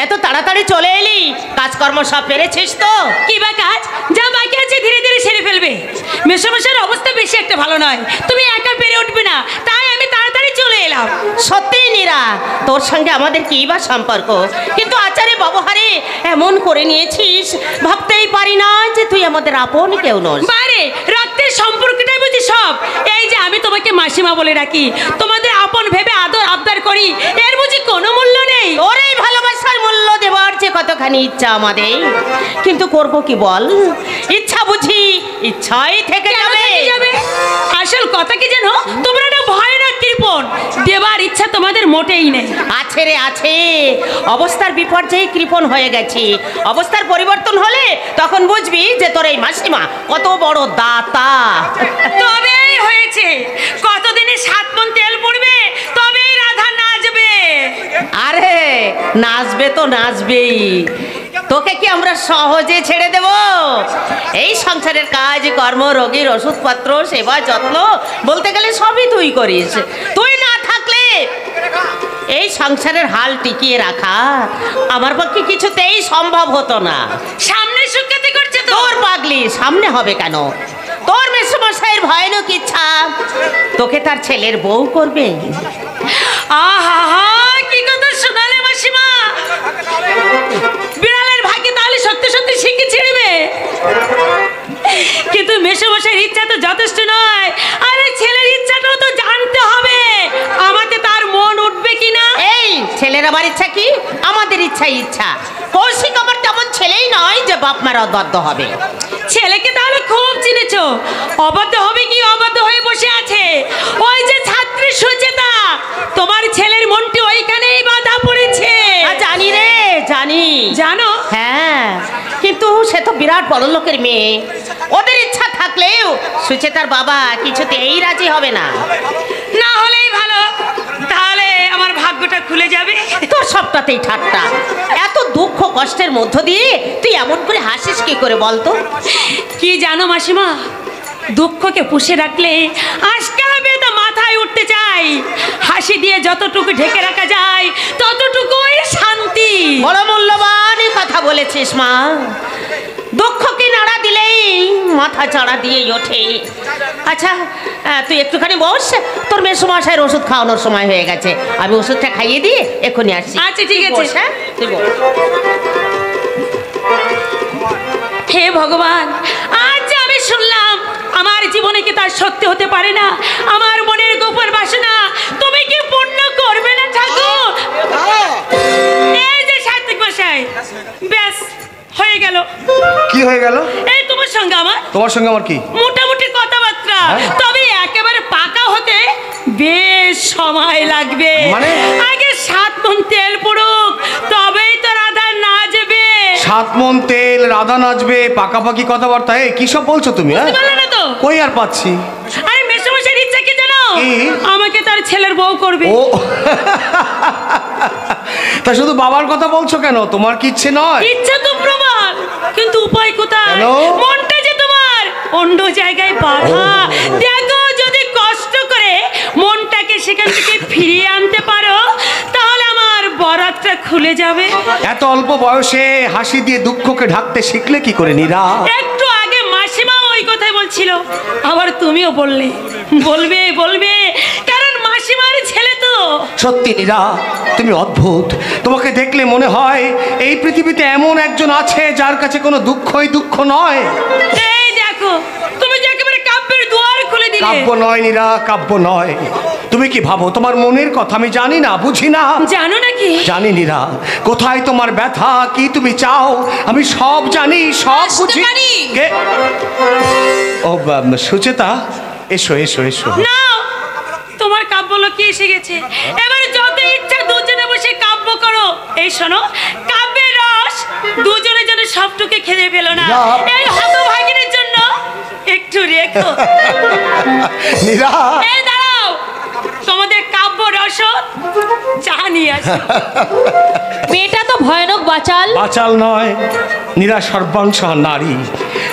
এত তাড়াতাড়ি চলে এলি, কাজকর্ম সব পেরেছিস তো? কি বা কাজ, যা বাকি আছে ধীরে ধীরে সেরে ফেলবে। মেসোমশাইয়ের অবস্থা বেশি একটা ভালো নয়, তুমি একা পেরে উঠবে না, তাই আমি তাড়াতাড়ি চলে এলাম। সত্যিই নীরা, তোর সঙ্গে আমাদের কি বা সম্পর্ক, কিন্তু আচারে ব্যবহারে এমন করে নিয়েছিস, ভাবতেই পারি না যে তুই আমাদের আপন কেউ নস। বারে রক্তের সম্পর্কটাই বুঝি সব। এই যে আমি তোমাকে মাসিমা বলে রাখি, তোমাদের আপন ভেবে আদর আবদার করি, এর বুঝি কোনো মূল্য নেই? ওর এই ভালোবাসার মূল্য দেওয়ার যে কতখানি ইচ্ছা আমাদের, কিন্তু করব কি বল, ইচ্ছা বুঝি ইচ্ছাই থেকে যাবে। আসল কথা কি জানো, তোমরা না ভয় না কৃপণ, দেবার ইচ্ছা তোমাদের মোটেই নেই। আছে রে আছে, অবস্থার বিপর্যয়ে কৃপণ হয়ে গেছি। অবস্থার পরিবর্তন হলে তখন বুঝবি যে তোর এই মাসিমা কত বড় দাতা। তবেই হয়েছে, কতদিনে 7 মণ তেল পড়বে, তবেই রাধা নাচবে। আরে নাচবে তো নাচবেই, তোকে কি আমরা সহজে ছেড়ে দেব? এই সংসারের কাজ কর্ম, রোগীর ওষুধপত্র, সেবা যত্ন বলতে গেলে সবই তুই করিস। তুই না থাকলে এই সংসারের হাল টিকিয়ে রাখা আমার পক্ষে কিছুতেই সম্ভব হতো না। সামনে সুখ্যাতি করছে তোর পাগলি, সামনে হবে কেন? তোর মেসোমশাইয়ের ভয়ানক ইচ্ছা তোকে তার ছেলের বউ করবে। আহা, কি কথা শোনালে মাসিমা! বিড়ালের ভাগ্যে তাহলে সত্যি সত্যি শিখে ছিড়বে। কিন্তু মেসোমশাইয়ের ইচ্ছা তো যথেষ্ট নয়, আরে ছেলের ইচ্ছাটাও তো জানতে হবে, আমাকে তার মন উঠবে কিনা। এই ছেলের আমার ইচ্ছা কি, আমাদের ইচ্ছাই ইচ্ছা। কৌশিক আমার তেমন ছেলেই নয় যে বাপ মার অবাধ্য হবে। ছেলেকে তাহলে খুব চিনেছ, অবাধ্য হবে কি অবাধ্য হয়ে বসে আছে? ওই যে ছাত্রী সুচেতা, তোমার ছেলের মনটি ওইখানেই বাঁধা পড়েছে। জানি রে জানি। জানো? হ্যাঁ, কিন্তু সে তো বিরাট বড় লোকের মেয়ে, ওদের ইচ্ছা থাকলেও সুচেতার বাবা কিছুতেই রাজি হবে না। না হলেই ভালো, তাহলে আমার ভাগ্যটা খুলে যাবে। তোর সবটাতেই ঠাট্টা। এত দুঃখ কষ্টের মধ্য দিয়ে তুই এমন করে হাসিস কি করে বলতো? কি জানো মাসিমা, দুঃখকে পুষে রাখলে আজকাল বেদা মাথায় উঠতে চাই। হাসি দিয়ে যতটুকু ঢেকে রাখা যায় ততটুকুই শান্তি। বড় মূল্যবান কথা বলেছিস মা। দুঃখকে নাড়া দিলেই মাথা চাড়া দিয়ে ওঠে। আচ্ছা তুই একটুখানি বস, তোর মেসোমশাইয়ের ওষুধ খাওয়ানোর সময় হয়ে গেছে, আমি ওষুধটা খাইয়ে দিয়ে এক্ষুনি আসছি। আচ্ছা ঠিক আছে। হ্যাঁ তুই বস। হে ভগবান, আজ আমি শুনলাম আমার জীবনে কি তার সত্যি হতে পারে না? আমার মনের গোপন বাসনা তুমি কি পূর্ণ করবে না ঠাকুর? এই যে সাত্বিক মশাই, ব্যাস হয়ে গেল। কি হয়ে গেল? এই তোমার সঙ্গে আমার। তোমার সঙ্গে আমার কি? মোটামুটি কথাবার্তা, তবে একেবারে পাকা হতে বেশ সময় লাগবে। মানে? আগে 7 মণ তেল পড়ুক, তবেই তো রাধা নাচবে। 7 মণ তেল, রাধা নাচবে, পাকাপাকি কথাবার্তা, এই কি সব বলছো তুমি? বলে না তো। কই আর পাচ্ছি। আরে মেসোমশাইয়ের ইচ্ছা কি জানো? আমাকে তার ছেলের বউ করবে। ও তা শুধু বাবার কথা বলছো কেন? তোমার কি ইচ্ছে নয়? ইচ্ছা তো প্রবল, কিন্তু উপায় কোথায়? মনটা যে তোমার অন্য জায়গায় বাঁধা। দেখো, যদি কষ্ট করে মনটাকে সেখান থেকে ফিরিয়ে আনতে পারো, তাহলে আমার বরাতটা খুলে যাবে। এত অল্প বয়সে হাসি দিয়ে দুঃখকে ঢাকতে শিখলে কি করে নীরা? একটু আগে মাসিমা ওই কথাই বলছিল, আবার তুমিও বললে বলবে বলবে, কারণ মাসিমার ছেলে তো। সত্যি নীরা, তুমি অদ্ভুত। তোমাকে দেখলে মনে হয় এই পৃথিবীতে এমন একজন আছে যার কাছে কোনো দুঃখই দুঃখ নয়। এই দেখো, তুমি যে একেবারে কাব্যের দুয়ার খুলে দিলে। কাব্য নয় নীরা, কাব্য নয়। তুমি কি ভাবো তোমার মনের কথা আমি জানি না, বুঝি না? জানো নাকি? জানি নীরা, কোথায় তোমার ব্যথা, কি তুমি চাও, আমি সব জানি, সব বুঝি। কে? ও সুচেতা, এসো এসো এসো। না, তোমার কাব্য লোকে এসে গেছে, এবারে যত ইচ্ছা দুজনে বসে কাব্য করো। এই শোনো, কাব্যের রস দুজনে যেন সবটুকু খেয়ে ফেলো না, এই হতভাগিনীর জন্য একটু রেখো। নীরা, এই দাঁড়াও, তোমাদের কাব্য রস চা নিয়ে আসো। মেয়েটা তো ভয়ানক বাচাল। বাচাল নয়, নীরা সর্বাংশ নারী।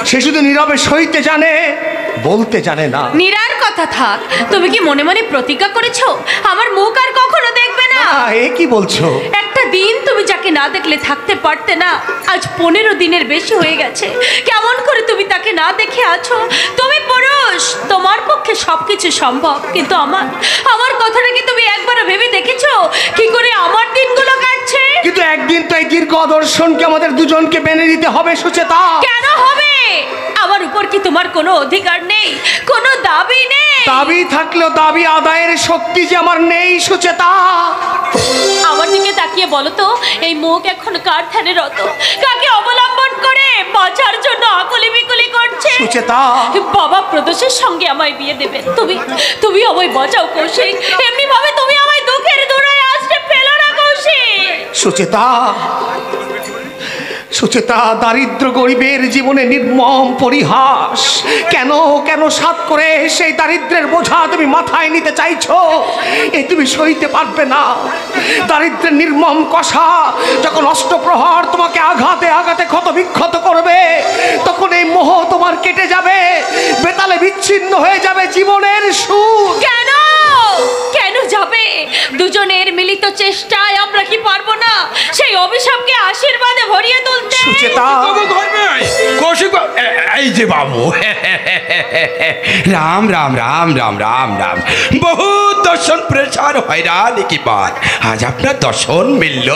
সে শুধু নীরবে সইতে জানে, বলতে জানে না। নীরার কথা থাক, তুমি কি মনে মনে প্রতিজ্ঞা করেছো আমার মুখ আর কখনো দেখবে না? এ কি বলছো? একটা দিন তুমি যাকে না দেখলে থাকতে পারতে না? আজ 15 দিনের বেশি হয়ে গেছে, কেমন করে তুমি তাকে না দেখে আছো? তুমি পুরুষ, তোমার পক্ষে সবকিছু সম্ভব, কিন্তু আমার কথাটা কি তুমি একবারও ভেবে দেখেছো কি করে আমার দিনগুলো কাটছে? কিন্তু একদিন তো এই দীর্ঘ দর্শনকে আমাদের দুজনকে মেনে নিতে হবে সুচেতা। কেন হবে? আমার উপর কি তোমার কোনো অধিকার নেই, কোনো দাবি নেই? দাবি থাকলেও দাবি আদায়ের শক্তি যে আমার নেই সুচেতা। আমার দিকে তাকিয়ে বলো তো, এই মুখ এখন কার ধ্যানে রত? কাকে অবলম্বন করে বাঁচার জন্য আকুলি বিকুলি করছে? সুচেতা, বাবা প্রদোষের সঙ্গে আমায় বিয়ে দেবে। তুমি আমায় বাঁচাও কৌশিক, এমনি ভাবে তুমি আমায় দুঃখের দূরায় আসতে ফেলো না কৌশিক। সুচেতা, সুচেতা, দারিদ্র গরিবের জীবনে নির্মম পরিহাস। কেন কেন সাত করে সেই দারিদ্রের বোঝা তুমি মাথায় নিতে চাইছো? এ তুমি সইতে পারবে না। দারিদ্রের নির্মম কষা যখন অষ্টপ্রহর তোমাকে আঘাতে আঘাতে ক্ষত বিক্ষত করবে, তখন এই মোহ তোমার কেটে যাবে, বেতালে বিচ্ছিন্ন হয়ে যাবে জীবনের সুখ। কেন কেন যাবে? দুজনের মিলিত চেষ্টায় আমরা কি পারবো না সেই অভিশাপকে আশীর্বাদে ভরিয়ে তুলতে? সুচেতা, কৌশিক এই যে বাবু, রাম রাম রাম রাম রাম রাম। বহু দর্শন প্রচার হয়রান কি বাত, আজ আপনার দর্শন মিলল।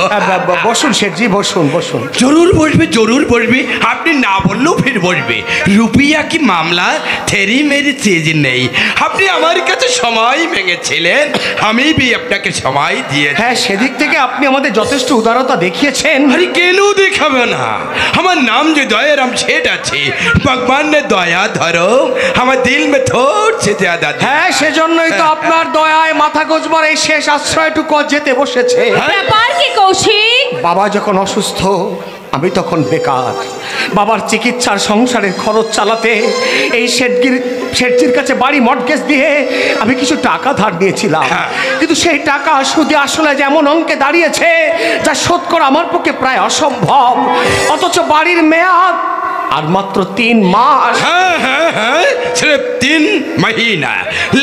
বসুন শেঠজি, বসুন বসুন। জরুর বসবে, জরুর বসবে, আপনি না বললেও ফির বসবে। রুপিয়া কি মামলা থেরি মেরি চিজ নেই। আপনি আমার কাছে সময় ভেঙেছিলেন, আমি भी আপনাকে সময় দিয়েছি। হ্যাঁ, সেদিক থেকে আপনি আমাদের যথেষ্ট উদারতা দেখিয়েছেন। अरे কেন দেখাবে না? আমার নাম যে দয়ারাম সেট আছে, ভগবান ने দয়া ধরো আমার দিল में थोड़ से ज्यादा। হ্যাঁ, সেজন্যই তো আপনার দয়ায় মাথা গোজবার এই শেষ আশ্রয়টুকু যেতে বসেছে। ব্যাপার কি কৌশিক? বাবা যখন অসুস্থ, আমি তখন বেকার। বাবার চিকিৎসার সংসারের খরচ চালাতে এই শেঠজির কাছে বাড়ি মর্টগেজ দিয়ে আমি কিছু টাকা ধার নিয়েছিলাম। কিন্তু সেই টাকা সুদে আসলে যেমন অঙ্কে দাঁড়িয়েছে, যা শোধ করা আমার পক্ষে প্রায় অসম্ভব। অথচ বাড়ির মেয়াদ আর মাত্র 3 মাস। हाँ हाँ हाँ, सिर्फ 3 महीना,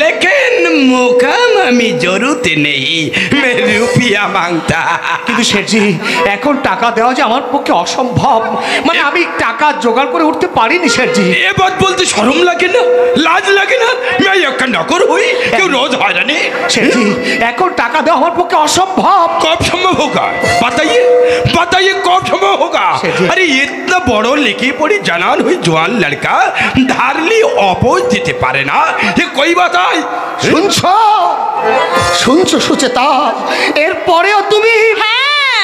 लेकिन मुकाम हमें जरूरत नहीं, मैं रुपया मांगता। কিন্তু শেঠজি, এখন টাকা দেওয়া যে আমার পক্ষে অসম্ভব। মানে আমি টাকা জোগাড় করে উঠতে পারিনি শেঠজি। ये बात बोलते शर्म लगे ना, लाज लगे ना? मैं एक नौकर हुई क्यों रोज हैरानी? শেঠজি, এখন টাকা দেওয়া আমার পক্ষে অসম্ভব। कब संभव होगा? बताइए बताइए, कब संभव होगा? सेठी। अरे इतना बड़ो लिखी पड़ी जनान हुई जवान लड़का धारली অপোজ দিতে পারে না, ये कोई बात है? শুনছো শুনছো সুচেতা, এরপরেও তুমি? হ্যাঁ,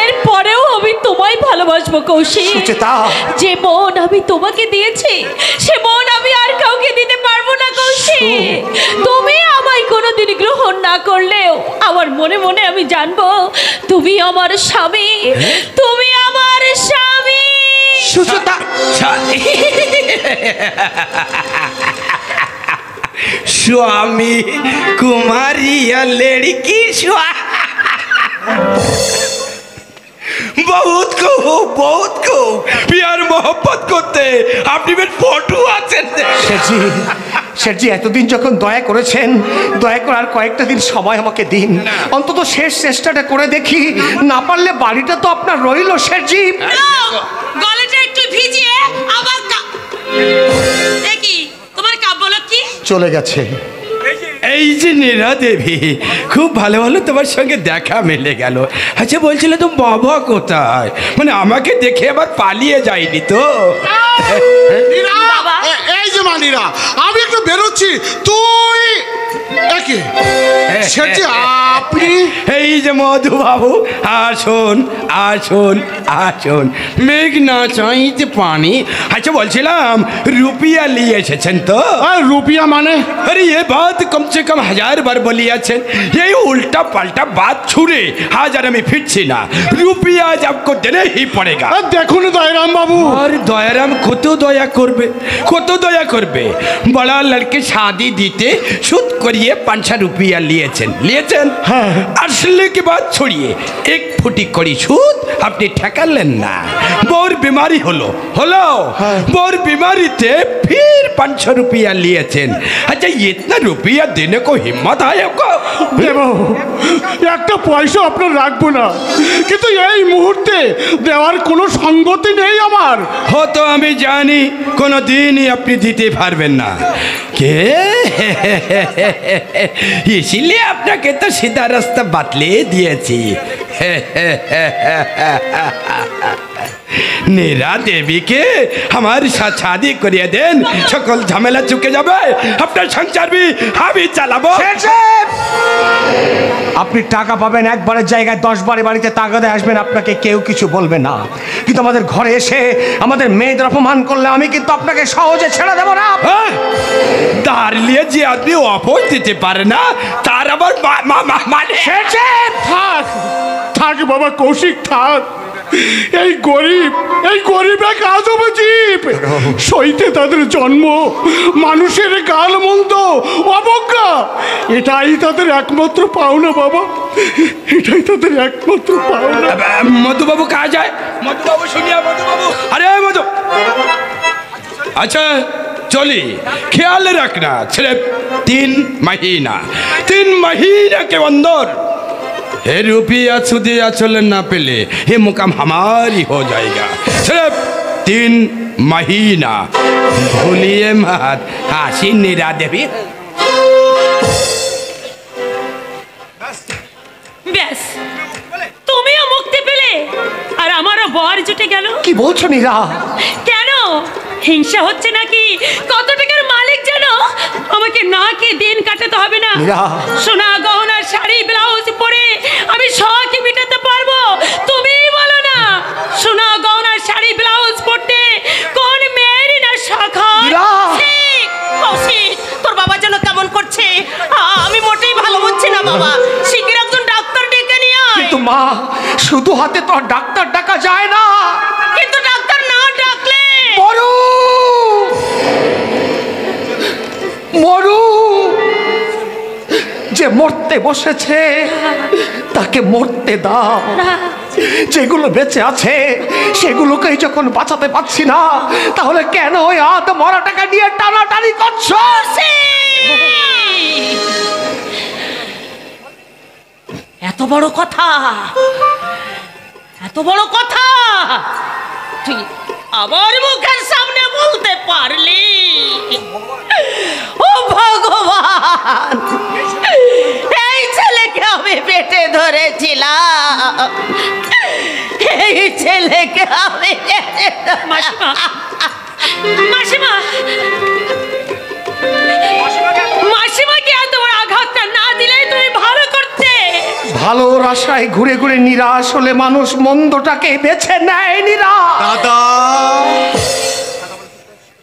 এরপরেও আমি তোমায় ভালোবাসবো কৌশিক। সুচেতা, যে মন আমি তোমাকে দিয়েছি সে মন আমি আর কাউকে দিতে পারবো না কৌশিক। তুমি আমায় কোনোদিন গ্রহণ না করলেও আমার মনে মনে আমি জানবো তুমি আমার স্বামী, তুমি আমার স্বামী। সুচেতা, स्वामी कुमारी या लड़की बहुत को प्यार मोहब्बत করতে আপনি বেশ ফটো আছেন। শেঠজি, শেঠজি, এতদিন যখন দয়া করেছেন, দয়া করার কয়েকটা দিন সময় আমাকে দিন। অন্তত শেষ চেষ্টাটা করে দেখি, না পারলে বাড়িটা তো আপনার রইল শেঠজি। গলাটা একটু ভিজিয়ে আবার দেখি তোমার কাব্য কি চলে গেছে। এই যে নীরা দেবী, খুব ভালো ভালো তোমার সঙ্গে দেখা মিলে গেল। আচ্ছা, বলছিলে তো বাবা কোথায়? মানে আমাকে দেখে আবার পালিয়ে যায়নি তো? বাবা এই যে মানিরা, আমি একটু বেরোচ্ছি, তুই সেটি আপনি? এই যে মধু বাবু, আসুন আসুন আসুন। মেঘ না চাইতে পানি। আচ্ছা, বলছিলাম রুপিয়া নিয়ে এসেছেন তো? রুপিয়া মানে? अरे ये बात कम से कम 1000 बार बोली আছে। এই উল্টা পাল্টা বাত ছুড়ে হাজার আমি ফিরছি না। রুপিয়া আজ आपको देना ही पड़ेगा। দেখুন দয়ারাম বাবু। আর দয়ারাম কত দয়া করবে, কত দয়া করবে। বড়া লড়কে শাদি দিতে সুদ করিয়ে 500 রুপিয়া লিয়েছেন, লিয়েছেন। আসলে কি বাত ছড়িয়ে 1 ফুটি করি সুদ আপনি ঠেকালেন না। বউর बीमारी হলো मोर बीमारीতে फिर 500 रुपया लिएছেন। अच्छा इतना रुपया देने को हिम्मत है आपको? দেবো, একটা পয়সা আপনার রাখবো না, কিন্তু এই মুহূর্তে দেওয়ার কোনো সঙ্গতি নেই আমার। हो तो আমি জানি কোনো দিনই আপনি দিতে পারবেন না। কে इसीलिए আপনাকে তো सीधा रास्ता बतले दिएছি। নীরা দেবীকে আমার সাথে শাদি করিয়ে দেন, সকল ঝামেলা চুকে যাবে, আপনার সংসার আমি চালাবো। আপনি টাকা পাবেন একবারের জায়গায় 10 বারে বাড়িতে তাগাদে আসবেন, আপনাকে কেউ কিছু বলবে না। কিন্তু আমাদের ঘরে এসে আমাদের মেয়েদের অপমান করলে আমি কিন্তু আপনাকে সহজে ছেড়ে দেবো না। দাঁড়িয়ে যে আপনি অপোজ দিতে পারে না তার আবার মানে থাক থাক বাবা কৌশিক, থাক। এই গরিব এক আজব জীব, সইতে তাদের জন্ম, মানুষের গাল মন্দ অবজ্ঞা, এটাই তাদের একমাত্র পাওনা বাবা, এটাই তাদের একমাত্র পাওনা। মধুবাবু কাজ যায়, মধুবাবু শুনিয়া, মধুবাবু আরে মধু, अच्छा चली ख्याल रखना, सिर्फ 3 महीना के अंदर हे रुपया सुदिया चले ना पेले ये मुकाम हमारी हो जाएगा। सिर्फ 3 महीना, भूलिए मत। हासी नीरा देवी ব্যাস, তুমিও মুক্তি পেলে আর আমারও বর জুটে গেল। কি বলছো নীরা? কেন হিংসা হচ্ছে নাকি? কত টাকার মালিক জানো? আমাকে না খেয়ে দিন কাটাতে হবে না। নীরা, সোনা গহনা শাড়ি ব্লাউজ পরে আমি শখ মেটাতে পারবো। তুমিই বলো না, সোনা গহনা শাড়ি ব্লাউজ পরতে কোন মেয়েরই না শখ হয়? নীরা! কৌশিক, তোর বাবা যেন কেমন করছে, আমি মোটেই ভালো বুঝছি না বাবা। শিগগির একজন ডাক্তার ডেকে নিয়ে আয়। কিন্তু মা, শুধু হাতে তো আর ডাক্তার ডাকা যায় না। কিন্তু ডাক্তার না ডাকলে মরু যে মরতে বসেছে তাকে মরতে দাও। যেগুলো বেঁচে আছে সেগুলোকেই যখন বাঁচাতে পারছি না, তাহলে কেন ওই আধ মরা টাকা নিয়ে টানাটানি করছো? এত বড় কথা, এত বড় কথা তুই আমার মুখের সামনে বলতে পারলি? ও ভগবান, এই ছেলেকে আমি পেটে ধরেছিলাম, এই ছেলেকে আমি মাসিমা, মাসিমা, মাসিমাকে এত বড় আঘাতটা না দিলেই তুমি ভালো করতে। ভালোর আশায় ঘুরে ঘুরে নিরাশ হলে মানুষ মন্দটাকে বেছে নেয়। নীরা, দাদা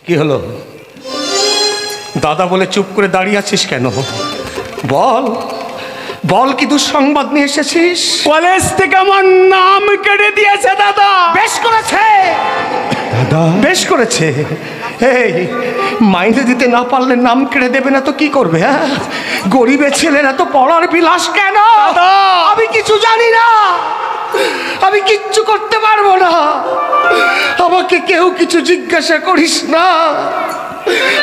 কি হলো? দাদা বলে চুপ করে দাঁড়িয়ে আছিস কেন? বল বল, কি দুঃসংবাদ নিয়ে এসেছিস? কলেজ থেকে আমার নাম কেটে দিয়েছে দাদা। বেশ করেছে দাদা, বেশ করেছে। এই মাইনে দিতে না পারলে নাম কেড়ে দেবে না তো কি করবে? হ্যাঁ, গরিবের ছেলেরা তো পড়ার বিলাস কেন? আমি কিছু জানি না, আমি কিচ্ছু করতে পারবো না। আমাকে কেউ কিছু জিজ্ঞাসা করিস না,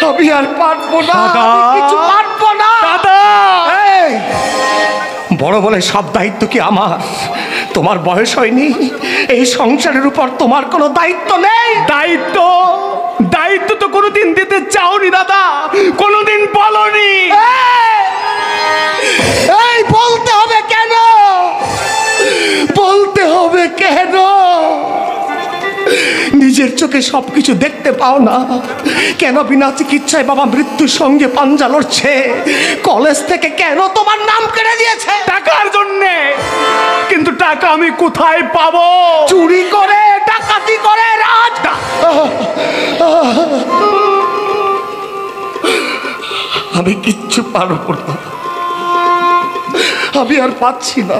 আমি আর পারবো না, আমি কিছু পারবো না দাদা। এই বড় বলে সব দায়িত্ব কি আমার? তোমার বয়স হয়নি, এই সংসারের উপর তোমার কোনো দায়িত্ব নেই। দায়িত্ব দায়িত্ব তো কোনোদিন দিতে চাওনি দাদা, কোনোদিন বলনি। এই বলতে হবে কেন? বলতে হবে কেন? নিজের চোখে সবকিছু দেখতে পাও না কেন? বিনা চিকিৎসায় বাবা মৃত্যুর সঙ্গে পাঞ্জা লড়ছে। কলেজ থেকে কেন তোমার নাম কেড়ে দিয়েছে? টাকার জন্যে। কিন্তু টাকা আমি কোথায় পাবো? চুরি করে, ডাকাতি করে, রাজ। আমি কিচ্ছু পারবো না, আমি আর পাচ্ছি না।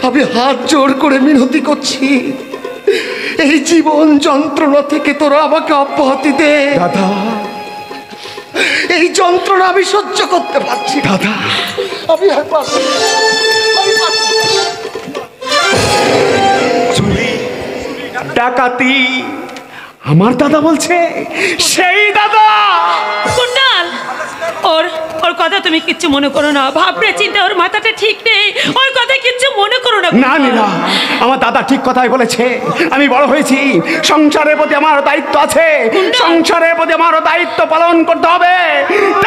আমি হাত জোর করে মিনতি করছি, এই জীবন যন্ত্রণা থেকে তোরা আমাকে অব্যাহতি দে দাদা। এই যন্ত্রণা আমি সহ্য করতে পারছি দাদা, আমি আর পারছি না, আমি পারছি না। ডাকাতি। আমার দাদা বলছে, সেই দাদা। কুণ্ডাল, ওর ওর কথা তুমি কিচ্ছু মনে করো না। ভাবনা চিন্তা ওর মাথাটা ঠিক নেই, ওর কথা কিচ্ছু মনে করো না। না নীলা, আমার দাদা ঠিক কথাই বলেছে। আমি বড় হয়েছি, সংসারের প্রতি আমার দায়িত্ব আছে, সংসারের প্রতি আমারও দায়িত্ব পালন করতে হবে।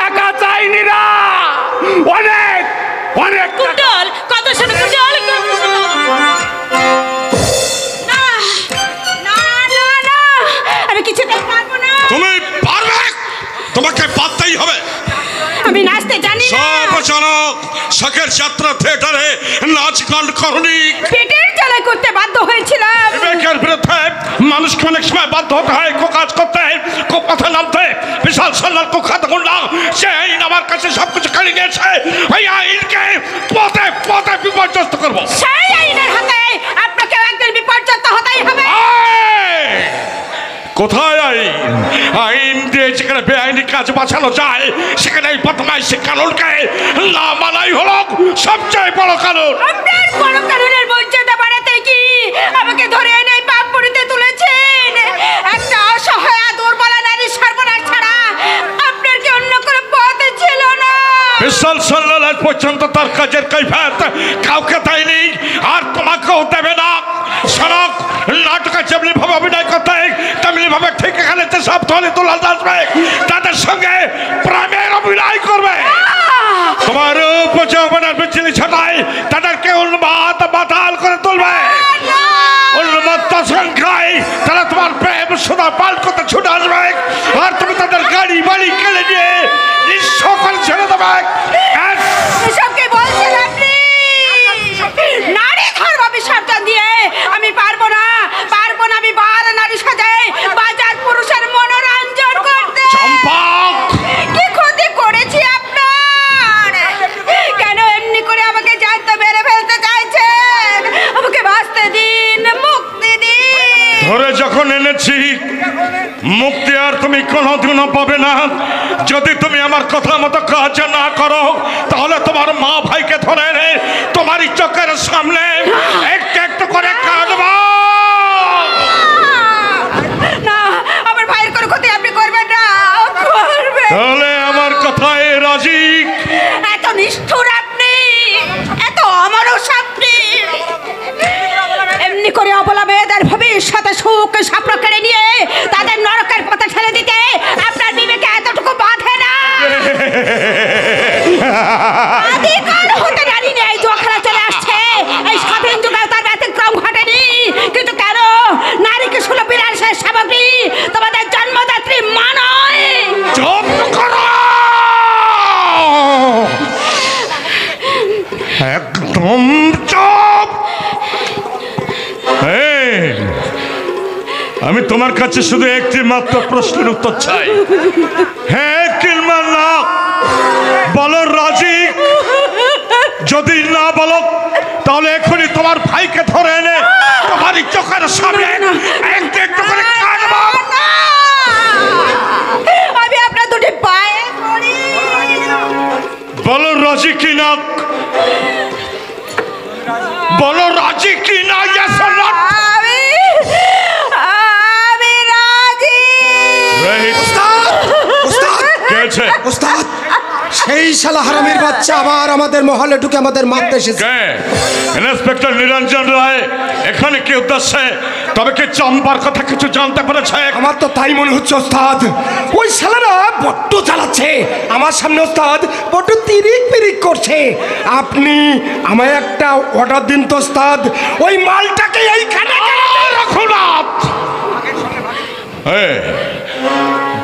টাকা চাই নীলা, অনেক অনেক। কুণ্ডাল, কথা শোনো কুণ্ডাল, কথা শোনো। না না না না, আমি কিছুতেই পারবো না। তুমি পারবে, তোমাকে পারতেই হবে। আমি নাচতে জানি না। সব চালক শখের যাত্রা থিয়েটারে নাচ গান করনি, পেটের জ্বালায় করতে বাধ্য হয়েছিলাম। বিবেকের বিরুদ্ধে মানুষকে অনেক সময় বাধ্য হতে হয় কাজ করতে, পথে নামতে। বিশাল সাল্লার কুখ্যাত গুন্ডা সে আইন আমার কাছে সবকিছু কেড়ে নিয়েছে। ওই আইনকে পথে পথে বিপর্যস্ত করবো। সেই আইনের হাতে আপনাকে একদিন বিপর্যস্ত হতেই হবে। কোথায় আইন? আইন দিয়ে যেখানে বেআইনি কাজ বাঁচানো যায় সেখানে এই বদমাইশি কানুনকে না মানাই হলো সবচেয়ে বড় কানুন। আপনার বড় কানুনের মর্যাদা বাড়াতে কি আমাকে ধরে এনে পাপপুরিতে তুলেছেন? একটা অসহায় দুর্বলা নারী সর্বনাশ ছাড়া আপনার কি অন্য কোনো পথ ছিল না? বিশাল সাল্লাহ পর্যন্ত তার কাজের কৈফিয়ত কাউকে দেয়নি, আর তোমাকেও দেবে না। সড়ক নাটকে যেমনি ভাবে অভিনয় করতে তেমনি ভাবে ঠিক এখানে সব ধরে তোলা আসবে, তাদের সঙ্গে প্রেমের অভিনয় করবে। তোমার উপযৌবনের বিচ্ছিন্ন ছটায় তাদেরকে উন্মাদ বাতাল করে তুলবে। উন্মত্ত সংখ্যায় তারা তোমার প্রেম সুদা পাল করতে ছুটে আসবে, আর তুমি তাদের গাড়ি বাড়ি কেড়ে নিয়ে নিঃস্ব করে ছেড়ে দেবে। এসব কি বলছেন আপনি? নারী ধর্ম বিসর্জন দিয়ে আমি পারবো না, পারবো না। আমি বার নারী সাজাই বাজার পুরুষের মনোরঞ্জন করতে। চম্পক, কি ক্ষতি করেছি আপনার? কেন এমনি করে আমাকে জানতে মেরে ফেলতে চাইছেন? আমাকে বাঁচতে দিন, মুক্তি দিন। ধরে যখন এনেছি মুক্তি আর তুমি কোনোদিনও পাবে না। যদি তুমি আমার কথা মতো কাজ না করো তাহলে তোমার মা ভাইকে ধরে এনে তোমারই চোখের সামনে একটু একটু করে কাটবো। না, আমার ভাইয়ের কোনো ক্ষতি আপনি করবেন না। করবেন তাহলে আমার কথায় রাজি? এত নিষ্ঠুর আপনি, এত অমানুষ আপনি। এমনি করে অবলা মেয়েদের ভবিষ্যতে সুখ স্বপ্ন কেড়ে নিয়ে তাদের নরকের পথে ঠেলে দিতে আপনার বিবেকে এতটুকু বাঁধে না? আদিকাল হতে নারী নেই, জুয়া খেলা চলে আসছে। এই স্বাধীন যুগেও তার ব্যতিক্রম ঘটেনি। কিন্তু কেন নারীকে সুলভ বিলাসের সামগ্রী তোমাদের জন্মদাত্রী মা নয়? চুপ করো, একদম চুপ। আমি তোমার কাছে শুধু একটি মাত্র প্রশ্নের উত্তর চাই, হ্যাঁ কিংবা না। বলো রাজি? যদি না বলো তাহলে এখনই তোমার ভাইকে ধরে এনে তোমারই চোখের সামনে একটু একটু করে কাটবো। আমি আপনার দুটি পায়ে পড়ি। বলো রাজি কি না, বলো রাজি কি না? Yes or not? আমি রাজি। ওস্তাদ, সেই শালা হারামির বাচ্চা আবার আমাদের মহলে ঢুকে আমাদের মারতে এসেছে। ইন্সপেক্টর নিরঞ্জন রায় এখানে কি উদ্দেশ্যে? তবে কি চম্পার কথা কিছু জানতে পেরেছে? আমার তো তাই মনে হচ্ছে ওস্তাদ। ওই শালারা বড্ড চালাচ্ছে আমার সামনে ওস্তাদ, বড্ড তিরিক পিরিক করছে। আপনি আমায় একটা অর্ডার দিন তো ওস্তাদ, ওই মালটাকে এইখানে রাখুন।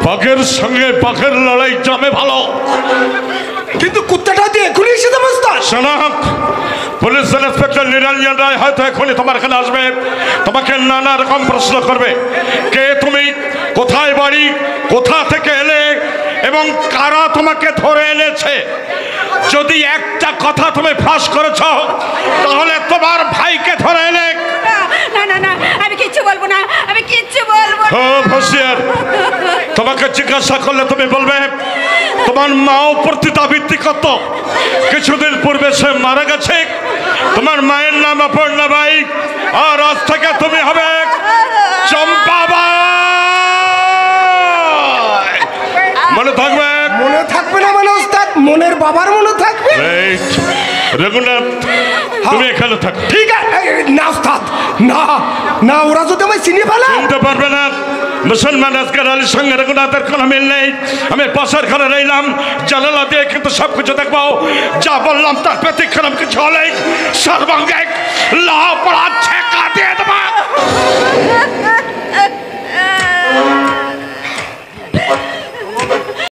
বাঘের সঙ্গে বাঘের লড়াই জমে ভালো, কিন্তু কুত্তাটা দিয়ে এখনই এসে দেবো ওস্তাদ। শোনাক, পুলিশ ইন্সপেক্টর নিরঞ্জন রায় হয়তো এখনই তোমার এখানে আসবে, তোমাকে নানা রকম প্রশ্ন করবে। কে তুমি, কোথায় বাড়ি, কোথা থেকে এলে এবং কারা তোমাকে ধরে এনেছে। যদি একটা কথা তুমি ফাঁস করেছ তাহলে তোমার ভাইকে ধরে এনে। না না না, আমি কিচ্ছু বলবো না, আমি কিচ্ছু বলবো না। খুব হুঁশিয়ার। তোমাকে জিজ্ঞাসা করলে তুমি বলবে তোমার মাও পতিতাবৃত্তি করত, কিছুদিন পূর্বে সে মারা গেছে। তোমার মায়ের নাম অপর্ণা বাই, আর আজ থেকে তুমি হবে আবার মনে থাকবে। রঘুনাথ তুমি এখানে থাকো। ঠিক আছে না ওস্তাদ, না না, ওরা যদি আমায় চিনে ফেলে চিনতে পারবে না। মুসলমান আজকের আলীর সঙ্গে রঘুনাথের কোনো মিল নেই। আমি পাশের ঘরে রইলাম, জানালা দিয়ে কিন্তু সব কিছু দেখবো। যা বললাম তার ব্যতিক্রম কিছু হলেই সর্বাঙ্গে লাভ পড়া ছেঁকা দিয়ে দেবো।